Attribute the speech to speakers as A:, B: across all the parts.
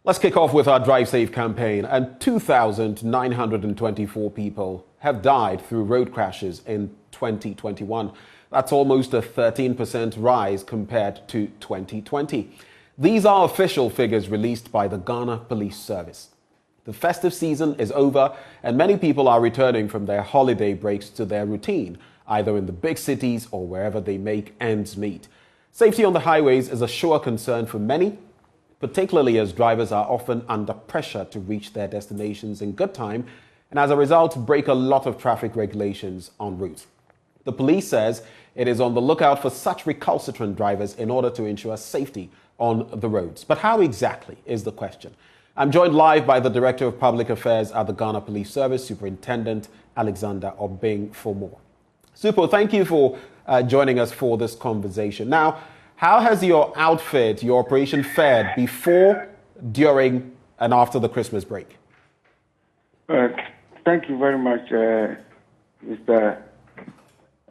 A: Let's kick off with our Drive Safe campaign. And 2,924 people have died through road crashes in 2021. That's almost a 13% rise compared to 2020. These are official figures released by the Ghana Police Service. The festive season is over and many people are returning from their holiday breaks to their routine, either in the big cities or wherever they make ends meet. Safety on the highways is a sure concern for many, particularly as drivers are often under pressure to reach their destinations in good time and as a result break a lot of traffic regulations en route. The police says it is on the lookout for such recalcitrant drivers in order to ensure safety on the roads. But how exactly is the question? I'm joined live by the Director of Public Affairs at the Ghana Police Service, Superintendent Alexander Obeng, for more. Supo, thank you for joining us for this conversation. Now, how has your outfit, your operation fared before, during, and after the Christmas break?
B: Thank you very much, Mr.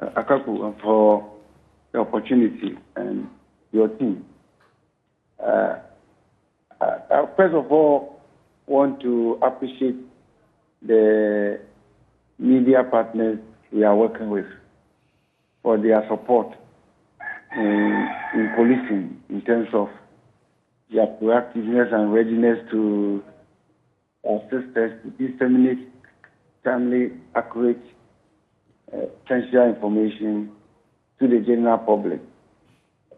B: Akaku, for the opportunity and your team. I first of all want to appreciate the media partners we are working with for their support in policing in terms of their proactiveness and readiness to assist us to disseminate timely, accurate, essential information to the general public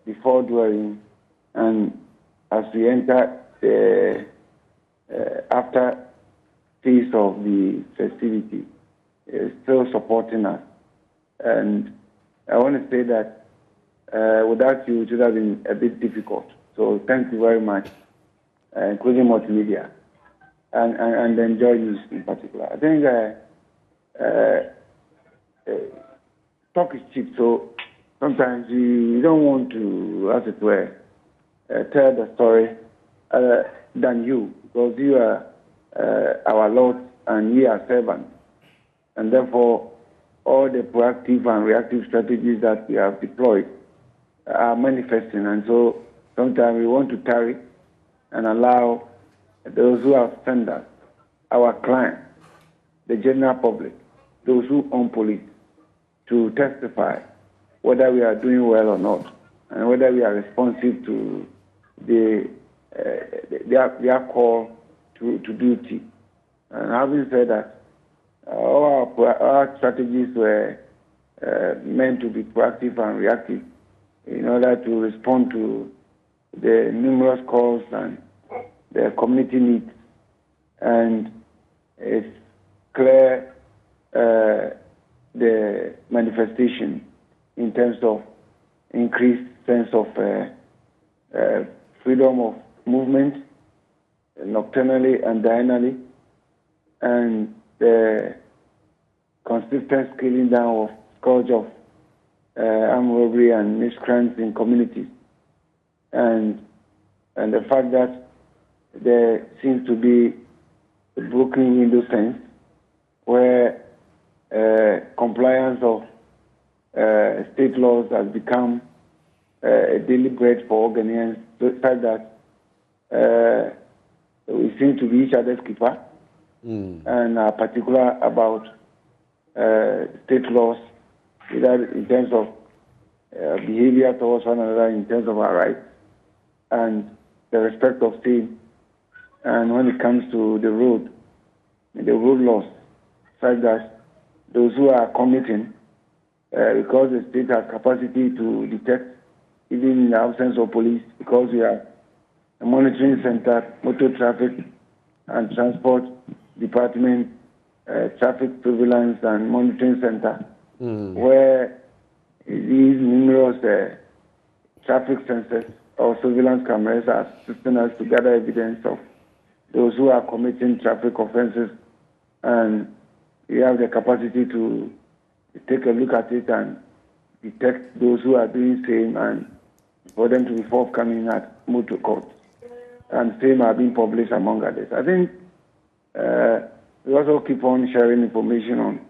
B: before, during, and as we enter the after phase of the festivity, still supporting us. And I want to say that without you, it would have been a bit difficult. So thank you very much, including multimedia and then JoyNews in particular. I think talk is cheap, so sometimes you don't want to, as it were, tell the story than you, because you are our Lord and we are servants. And therefore, all the proactive and reactive strategies that we have deployed are manifesting. And so sometimes we want to tarry and allow those who have sent us, our clients, the general public, those who own police, to testify whether we are doing well or not, and whether we are responsive to their call to duty. And having said that, all our strategies were meant to be proactive and reactive in order to respond to the numerous calls and the community needs. And it's clear the manifestation in terms of increased sense of freedom of movement, nocturnally and diurnally, and the consistent scaling down of scourge of armed robbery and miscreants in communities, and the fact that there seems to be a broken window sense where compliance of state laws has become a daily bread for Ghanaians, the fact that we seem to be each other's keeper, and are particular about state laws, either in terms of behavior towards one another, in terms of our rights, and the respect of same. And when it comes to the road laws, fact that those who are committing, because the state has capacity to detect, even in the absence of police, because we are a monitoring center, motor traffic and transport department, traffic surveillance and monitoring center, where these numerous traffic sensors or surveillance cameras are assisting us to gather evidence of those who are committing traffic offenses, and we have the capacity to take a look at it and detect those who are doing same, and for them to be forthcoming at motor court. And same are being published among others. I think we also keep on sharing information on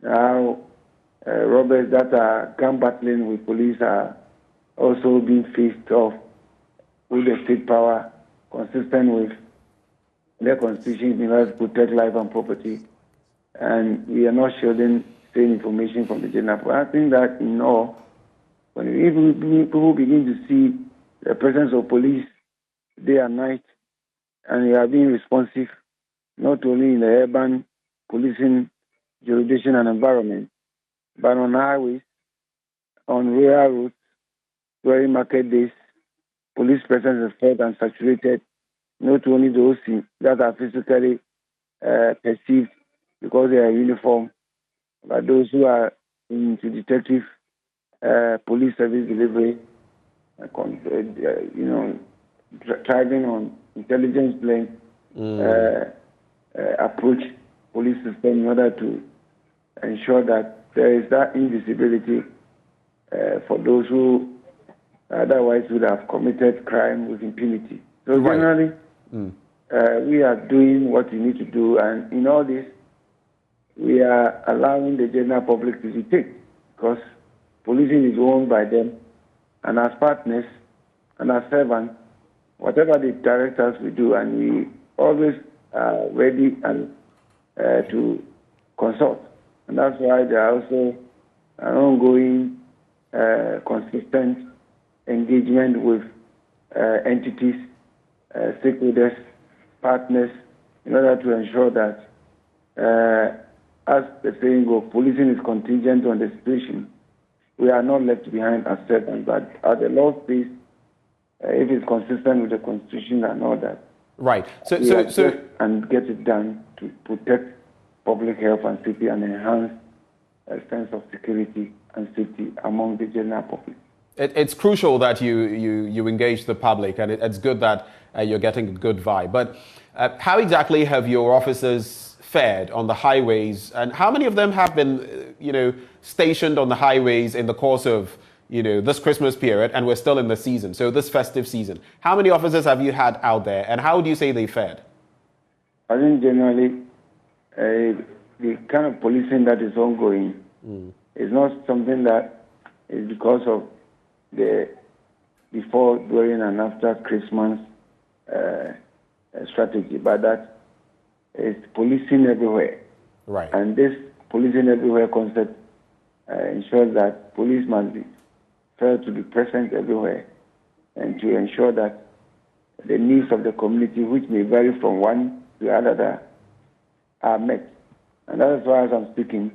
B: how robbers that are gun battling with police are also being faced off with the state power, consistent with the Constitution in order to protect life and property, and we are not shielding same information from the general public. I think that in all, when people begin to see the presence of police day and night, and we are being responsive, not only in the urban policing jurisdiction and environment, but on highways, on rural roads, during market days, police presence is felt and saturated, not only those that are physically perceived because they are in uniform, but those who are into detective police service delivery, thriving on intelligence-linked approach police system in order to ensure that there is that invisibility for those who otherwise would have committed crime with impunity. So generally, we are doing what we need to do, and in all this, we are allowing the general public to dictate, because policing is owned by them, and as partners and as servants, whatever they direct us, we do, and we always are ready and to consult. And that's why there are also an ongoing, consistent engagement with entities, stakeholders, partners, in order to ensure that, as the saying goes, policing is contingent on the situation. We are not left behind as servants, but at the law space, if it's consistent with the Constitution and all that.
A: Right. So
B: and get it done to protect public health and safety and enhance a sense of security and safety among the general public.
A: It's crucial that you engage the public, and it's good that you're getting a good vibe. But how exactly have your officers fared on the highways, and how many of them have been, stationed on the highways in the course of, this Christmas period, and we're still in the season, so this festive season? How many officers have you had out there, and how do you say they fared?
B: I think generally, the kind of policing that is ongoing is not something that is because of the before, during, and after Christmas strategy, but that is policing everywhere.
A: Right.
B: And this policing everywhere concept ensures that police must be felt to be present everywhere and to ensure that the needs of the community, which may vary from one to another, are met. And that is why, as I'm speaking,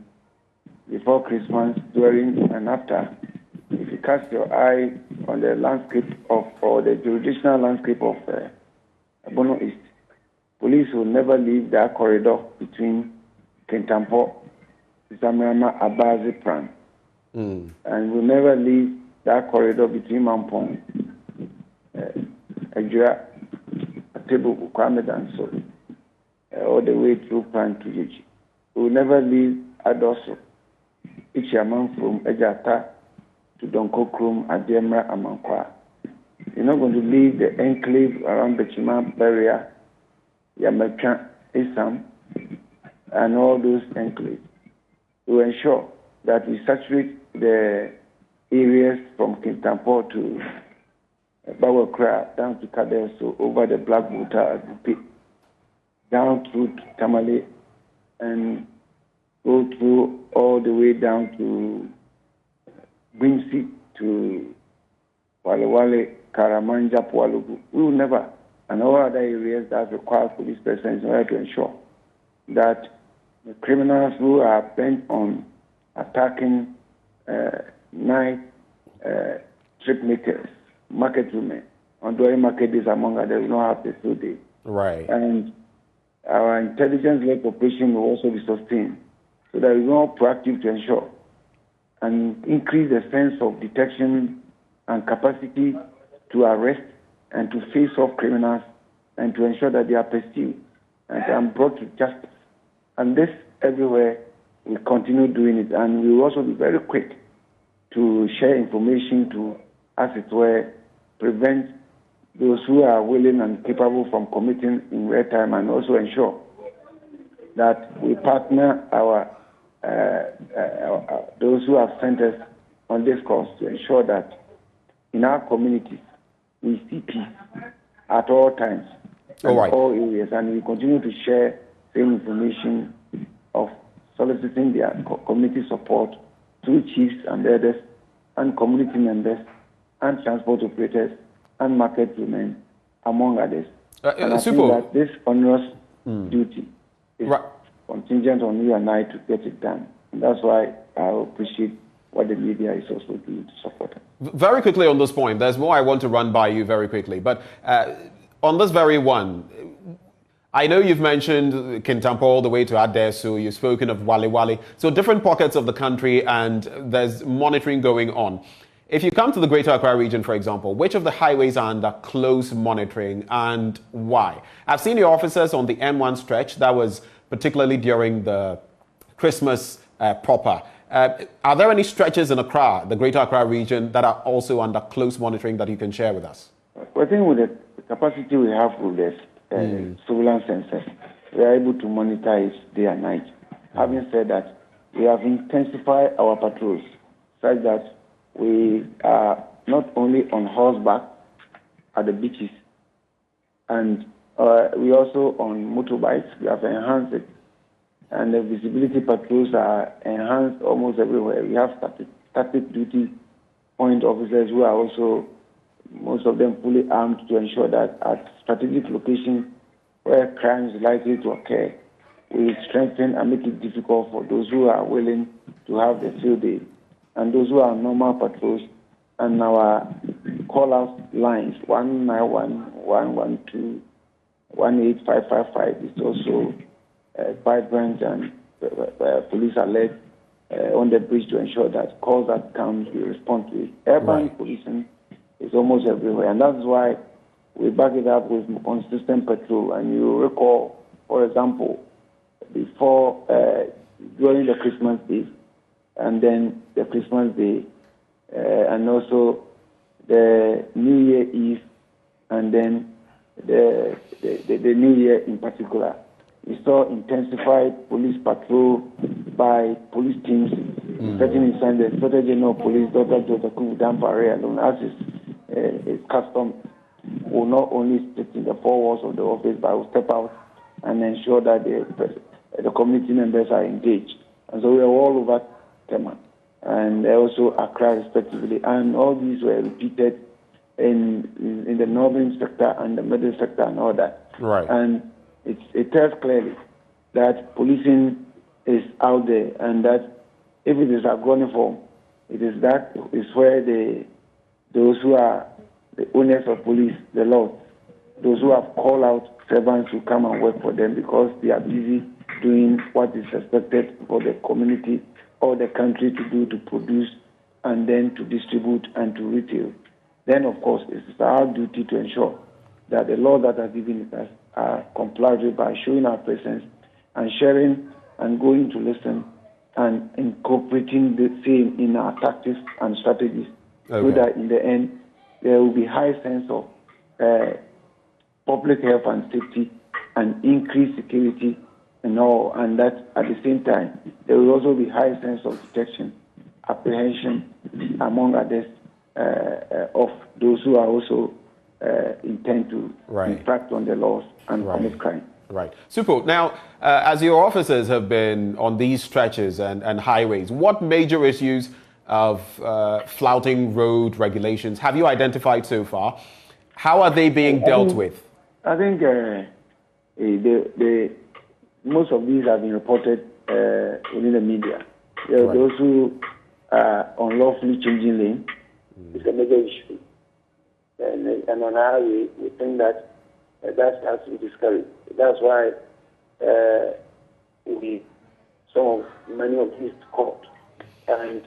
B: before Christmas, during, and after, if you cast your eye on the landscape or the jurisdictional landscape of Bono East, police will never leave that corridor between Kintampo, Zamarama, Abazi, Pran. And will never leave that corridor between Mampong, Ajua, Atebu, Kwamed, and so, all the way through Pran to Yuji. We will never leave Adoso, Ichiaman from Ejata to Donko Krum, Ademra, Amankwa. You're not going to leave the enclave around the Chima area, Yamaka, Isam, and all those enclaves to ensure that we saturate the areas from Kintampo to Bawakra down to Kadeso, over the Black Water, down through to Tamale, and go through all the way down to Grimsey to Walewale, Karamanja, Pualugu. We will never, and all other areas that require police presence in order to ensure that the criminals who are bent on attacking night trip makers, market women, on during market days, among others, will not have the full day.
A: Right.
B: And our intelligence-led operation will also be sustained, so that we are more proactive to ensure and increase the sense of detection and capacity to arrest and to face off criminals and to ensure that they are pursued and brought to justice. And this everywhere, we continue doing it, and we will also be very quick to share information to, as it were, prevent those who are willing and capable from committing in real time, and also ensure that we partner those who have sent us on this course to ensure that in our communities we see peace at all times, in all areas, and we continue to share same information of soliciting their community support through chiefs and elders and community members and transport operators and market women, among others. And I think that this onerous duty is contingent on you and I to get it done. And that's why I appreciate what the media is also doing to support it.
A: Very quickly on this point, there's more I want to run by you very quickly. But on this very one, I know you've mentioned Kintampo all the way to Adesu. You've spoken of Wale Wale. So different pockets of the country, and there's monitoring going on. If you come to the Greater Accra region, for example, which of the highways are under close monitoring and why? I've seen your officers on the M1 stretch. That was particularly during the Christmas proper. Are there any stretches in Accra, the Greater Accra region, that are also under close monitoring that you can share with us?
B: I think with the capacity we have with the surveillance sensors, we are able to monitor it day and night. Having said that, we have intensified our patrols such that we are not only on horseback at the beaches, and we also on motorbikes. We have enhanced it, and the visibility patrols are enhanced almost everywhere. We have static duty point officers who are also, most of them fully armed, to ensure that at strategic locations where crime is likely to occur, we strengthen and make it difficult for those who are willing to have the field day. And those who are normal patrols, and our call-out lines, 191, 112, 18555 is also vibrant, and police alert on the bridge to ensure that calls that come, we respond to it. Urban policing is almost everywhere, and that's why we back it up with consistent patrol. And you recall, for example, before, during the Christmas Day, and then the Christmas Day, and also the New Year Eve, and then the New Year in particular. We saw intensified police patrol by police teams, setting inside the Inspector General of Police, Dr. Kudampare alone, as is custom, will not only sit in the four walls of the office, but will step out and ensure that the community members are engaged. And so we are all over Tema and also Accra respectively, and all these were repeated in the northern sector and the middle sector and all that. And it tells clearly that policing is out there, and that if it is agoniform, it is where those who are the owners of police, the laws, those who have called out servants to come and work for them because they are busy doing what is expected for the community or the country to do, to produce and then to distribute and to retail. Then, of course, it is our duty to ensure that the law that are given us are complied with by showing our presence and sharing and going to listen and incorporating the same in our tactics and strategies, so that in the end there will be high sense of public health and safety and increased security and all, and that at the same time there will also be high sense of detection, apprehension, among others, of those who are also intend to infract on the laws and commit crime.
A: Super. Now, as your officers have been on these stretches and highways, what major issues of flouting road regulations have you identified so far? How are they being dealt with?
B: I think most of these have been reported within the media. There are those who are unlawfully changing lane. It's a major issue. And on highway, we think that that has to be discouraged. That's why many of these court, and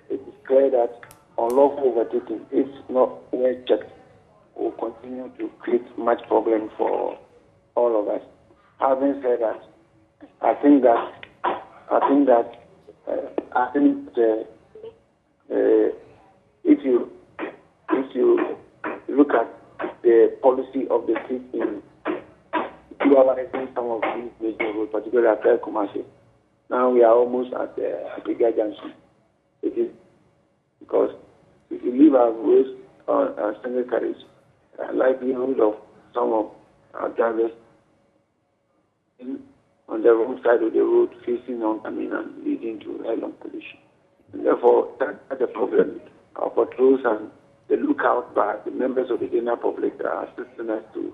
B: it is clear that unlawful overtaking, if not well checked, will continue to create much problem for all of us. Having said that, I think if you look at the policy of the state in dualizing some of these major roads, particularly at commercial, now we are almost at the bigger junction. It is because if you leave our roads on single carriage, likelihood of some of drivers on the wrong side of the road, facing oncoming and leading to head-on collision. And therefore, that's the problem. Our patrols and the lookout by the members of the general public that are assisting us to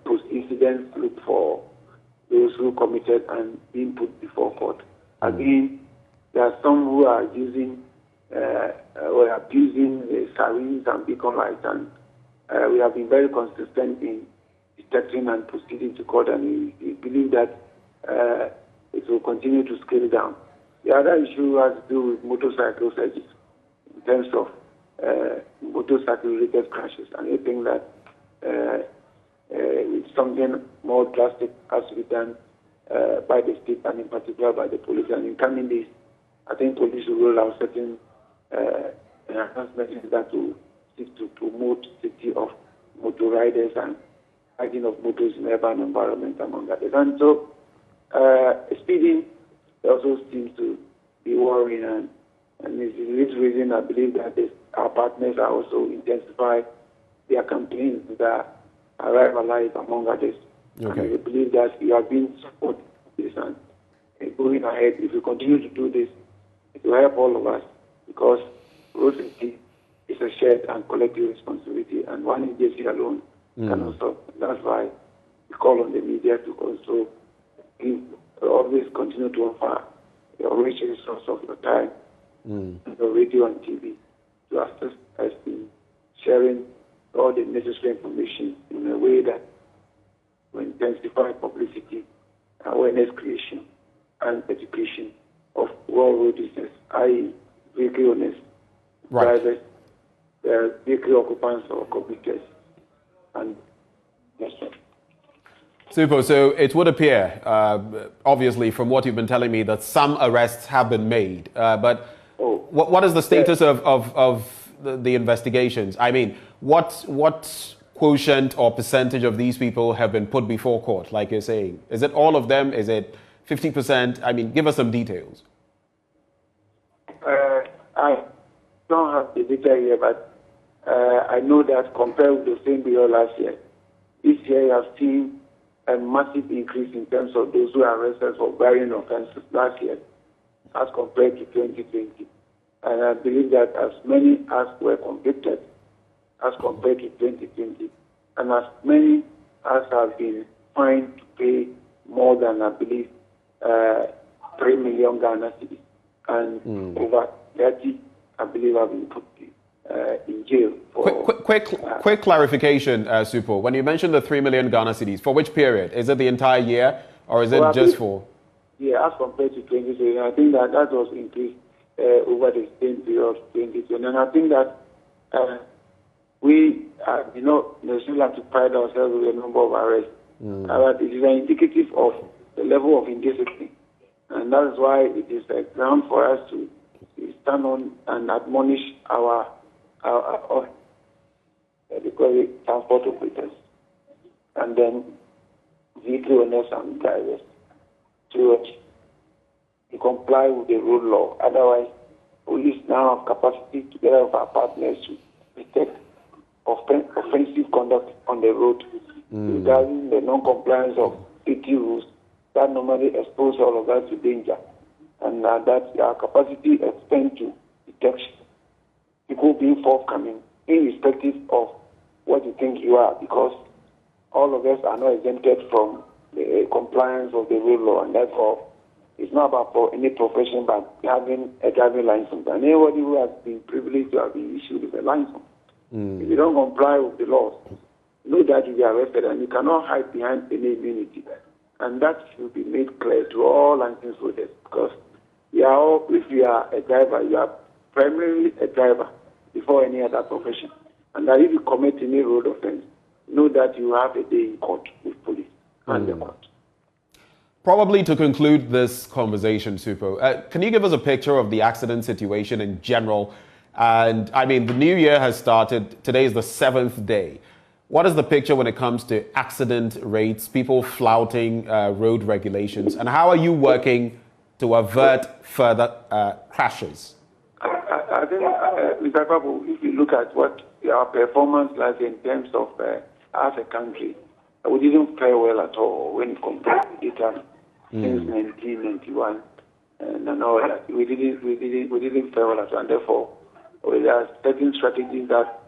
B: post incidents, look for those who committed and being put before court. Again, there are some who are using or abusing the sirens and beacon lights, and we have been very consistent in detecting and proceeding to court, and we believe that it will continue to scale down. The other issue has to do with motorcycle surges in terms of motorcycle-related crashes, and I think that it's something more drastic has to be done by the state and in particular by the police. And in coming days, I think police will roll out certain enhancements that will seek to promote safety of motor riders and riding of motors in urban environment, among others. And so speeding also seems to be worrying, and it's this reason I believe that our partners are also intensifying their campaigns that Arrive Alive, among others. Okay. And we believe that we have been supporting this and going ahead. If we continue to do this, it will help all of us, because road safety is a shared and collective responsibility, and one agency alone cannot stop. That's why we call on the media to also always continue to offer your rich resource of your time, your radio and TV, to assist us in sharing all the necessary information in a way that will intensify publicity, awareness creation, and education of all road business, i.e. vehicle owners, drivers, vehicle occupants or commuters, and yes, sir.
A: Super. So it would appear, obviously, from what you've been telling me, that some arrests have been made. But what is the status of the investigations? I mean, what quotient or percentage of these people have been put before court, like you're saying? Is it all of them? Is it 50%? I mean, give us some details.
B: I don't have the data here, but I know that compared with the same period last year, this year you have seen a massive increase in terms of those who are arrested for varying offenses last year as compared to 2020. And I believe that as many as were convicted as compared to 2020, and as many as have been fined to pay more than, I believe, 3 million Ghana cedis, and over 30, I believe, have been put in jail. For,
A: quick clarification, Supo. When you mentioned the 3 million Ghana cedis, for which period? Is it the entire year, or is it just for? Yeah,
B: as compared to 2020, I think that was increased over the same period of 2020. And I think that we, still have to pride ourselves with a number of arrests. It is indicative of the level of indiscipline. And that is why it is a ground for us to stand on and admonish our transport operators and then vehicle owners and drivers to comply with the road law. Otherwise, police now have capacity, together with our partners, to detect offensive conduct on the road regarding the non-compliance of safety rules that normally expose all of us to danger, and that our capacity extends to detection. People being forthcoming, irrespective of what you think you are, because all of us are not exempted from the compliance of the road law, and therefore it's not about for any profession but having a driving license. And anybody who has been privileged to have been issued with a license, if you don't comply with the laws, know that you'll be arrested, and you cannot hide behind any immunity. And that should be made clear to all license holders, because if you are a driver, you are primarily a driver before any other profession. And that if you commit any road offense, know that you have a day in court with police and the court.
A: Probably to conclude this conversation, Supo, can you give us a picture of the accident situation in general? And I mean, the new year has started. Today is the 7th day. What is the picture when it comes to accident rates, people flouting road regulations, and how are you working to avert further crashes?
B: I think, Mr. Babu, if you look at what our performance like in terms of as a country, we didn't fare well at all when compared to data since 1991 and all that. We didn't fare well at all, and therefore there are certain strategies that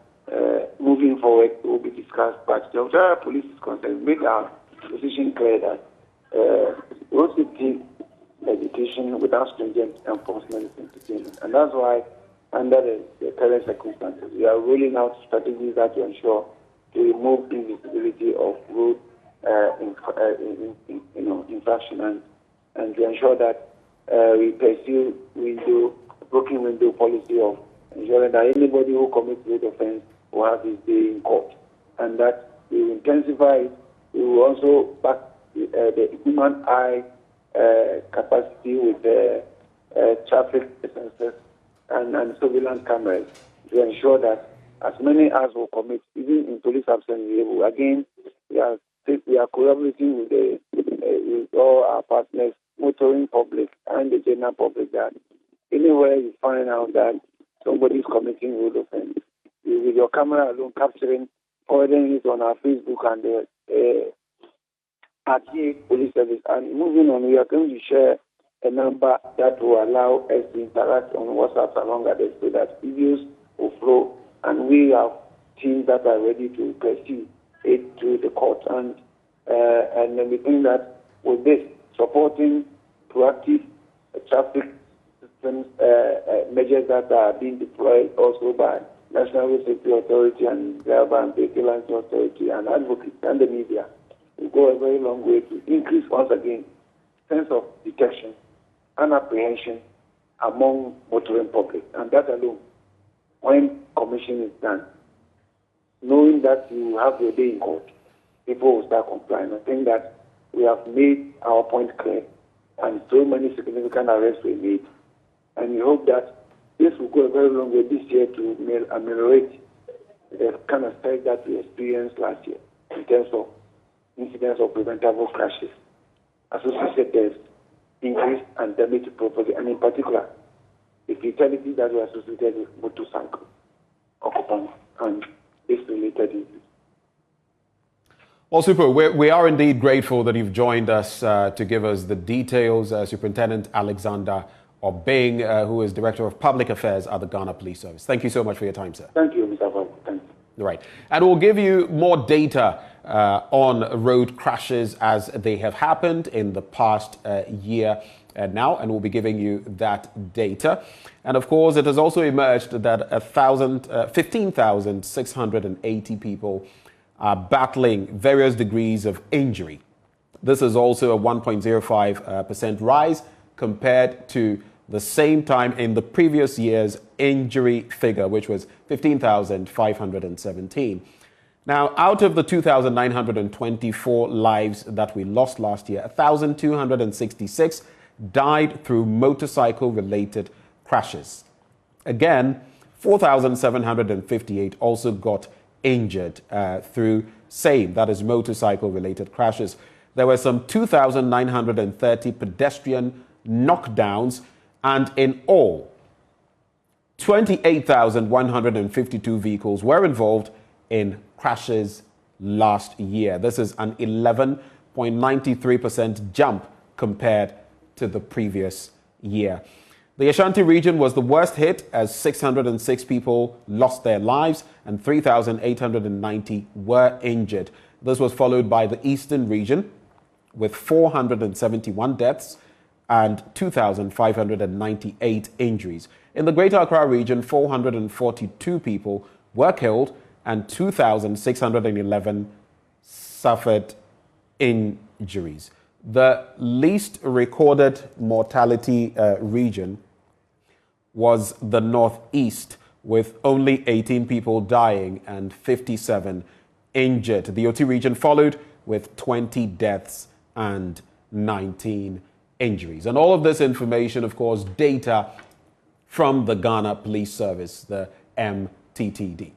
B: moving forward will be discussed. But the Ontario Police is concerned, make our position clear that we also take education without stringent enforcement entertainment, and that's why, under the current circumstances, we are rolling out strategies that will ensure to remove invisibility of road infraction and to ensure that we pursue broken window policy of ensuring that anybody who commits road offense will have his day in court, and that we will intensify it. We will also back the human eye capacity with traffic sensors and surveillance cameras to ensure that as many as will commit, even in police absence, we are collaborating with all our partners, motoring public and the general public, that anywhere you find out that somebody is committing road offense, with your camera alone capturing, forwarding it on our Facebook and the RTA Police Service. And moving on, we are going to share a number that will allow us to interact on WhatsApp along others so that videos will flow, and we have teams that are ready to pursue it to the court. And then we think that with this, supporting proactive traffic systems measures that are being deployed also by National Road Safety Authority and Driver and Vehicle License Authority and advocates and the media, will go a very long way to increase, once again, sense of detection and apprehension among motoring public. And that alone, when commission is done, knowing that you have your day in court, people will start complying. I think that we have made our point clear, and so many significant arrests were made. And we hope that this will go a very long way this year to ameliorate the kind of effect that we experienced last year in terms of incidents of preventable crashes, associated deaths, increase and damage to property, and in particular, the fatalities that were associated with motorcycle occupants and this related injuries.
A: Well, Super, we are indeed grateful that you've joined us to give us the details. Superintendent Alexander Obeng, who is Director of Public Affairs at the Ghana Police Service. Thank you so much for your time, sir.
B: Thank you, Mr. Bob. Thank you.
A: Right. And we'll give you more data on road crashes as they have happened in the past year now, and we'll be giving you that data. And of course, it has also emerged that 15,680 people are battling various degrees of injury. This is also a 1.05% rise compared to the same time in the previous year's injury figure, which was 15,517. Now, out of the 2,924 lives that we lost last year, 1,266 died through motorcycle-related crashes. Again, 4,758 also got injured through that is motorcycle-related crashes. There were some 2,930 pedestrian knockdowns, and in all, 28,152 vehicles were involved in crashes last year. This is an 11.93% jump compared to the previous year. The Ashanti region was the worst hit, as 606 people lost their lives and 3,890 were injured. This was followed by the Eastern region with 471 deaths and 2,598 injuries. In the Greater Accra region, 442 people were killed and 2,611 suffered injuries. The least recorded mortality region was the Northeast, with only 18 people dying and 57 injured. The OT region followed with 20 deaths and 19 injuries. And all of this information, of course, data from the Ghana Police Service, the MTTD.